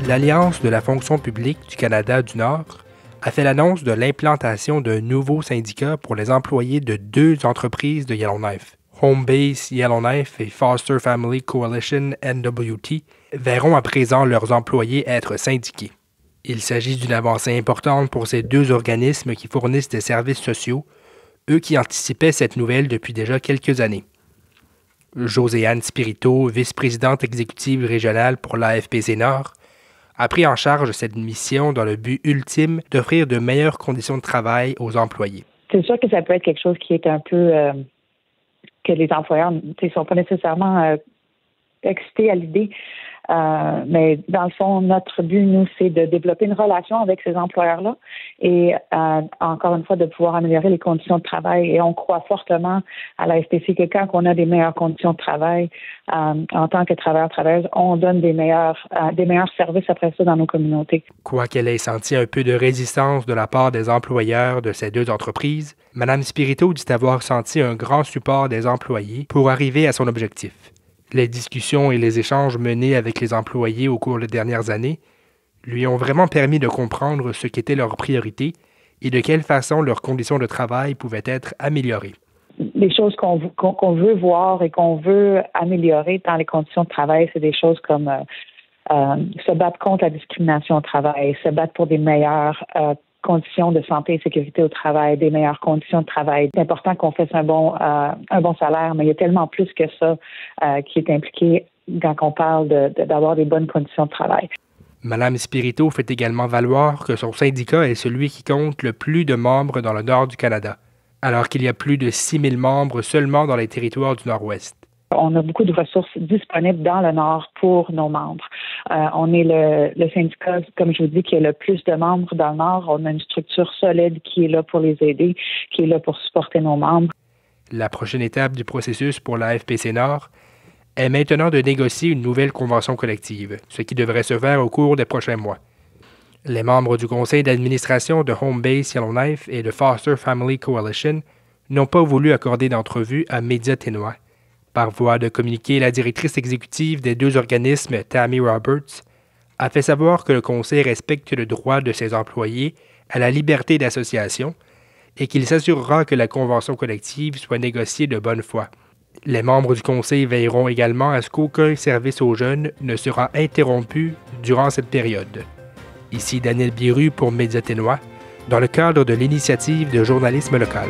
l'Alliance de la fonction publique du Canada du Nord a fait l'annonce de l'implantation d'un nouveau syndicat pour les employés de deux entreprises de Yellowknife. Homebase Yellowknife et Foster Family Coalition NWT verront à présent leurs employés être syndiqués. Il s'agit d'une avancée importante pour ces deux organismes qui fournissent des services sociaux, eux qui anticipaient cette nouvelle depuis déjà quelques années. Joséanne Spirito, vice-présidente exécutive régionale pour l'AFPC Nord, a pris en charge cette mission dans le but ultime d'offrir de meilleures conditions de travail aux employés. C'est sûr que ça peut être quelque chose qui est un peu que les employeurs ne sont pas nécessairement excités à l'idée. Mais dans le fond, notre but, nous, c'est de développer une relation avec ces employeurs-là et encore une fois, de pouvoir améliorer les conditions de travail. Et on croit fortement à la FPC que quand on a des meilleures conditions de travail en tant que travailleurs-travailleuses, on donne des meilleurs services après ça dans nos communautés. Quoiqu'elle ait senti un peu de résistance de la part des employeurs de ces deux entreprises, Mme Spirito dit avoir senti un grand support des employés pour arriver à son objectif. Les discussions et les échanges menés avec les employés au cours des dernières années lui ont vraiment permis de comprendre ce qu'étaient leurs priorités et de quelle façon leurs conditions de travail pouvaient être améliorées. Les choses qu'on veut voir et qu'on veut améliorer dans les conditions de travail, c'est des choses comme se battre contre la discrimination au travail, se battre pour des meilleures conditions de santé et sécurité au travail, des meilleures conditions de travail. C'est important qu'on fasse un bon salaire, mais il y a tellement plus que ça qui est impliqué quand on parle d'avoir des bonnes conditions de travail. Mme Spirito fait également valoir que son syndicat est celui qui compte le plus de membres dans le nord du Canada, alors qu'il y a plus de 6 000 membres seulement dans les territoires du Nord-Ouest. On a beaucoup de ressources disponibles dans le Nord pour nos membres. On est le syndicat, comme je vous dis, qui a le plus de membres dans le Nord. On a une structure solide qui est là pour les aider, qui est là pour supporter nos membres. La prochaine étape du processus pour la FPC Nord est maintenant de négocier une nouvelle convention collective, ce qui devrait se faire au cours des prochains mois. Les membres du conseil d'administration de Homebase Yellowknife et de Foster Family Coalition n'ont pas voulu accorder d'entrevue à Médias Ténois. Par voie de communiqué, la directrice exécutive des deux organismes, Tammy Roberts, a fait savoir que le conseil respecte le droit de ses employés à la liberté d'association et qu'il s'assurera que la convention collective soit négociée de bonne foi. Les membres du conseil veilleront également à ce qu'aucun service aux jeunes ne sera interrompu durant cette période. Ici Daniel Biru pour Médias Ténois, dans le cadre de l'initiative de journalisme local.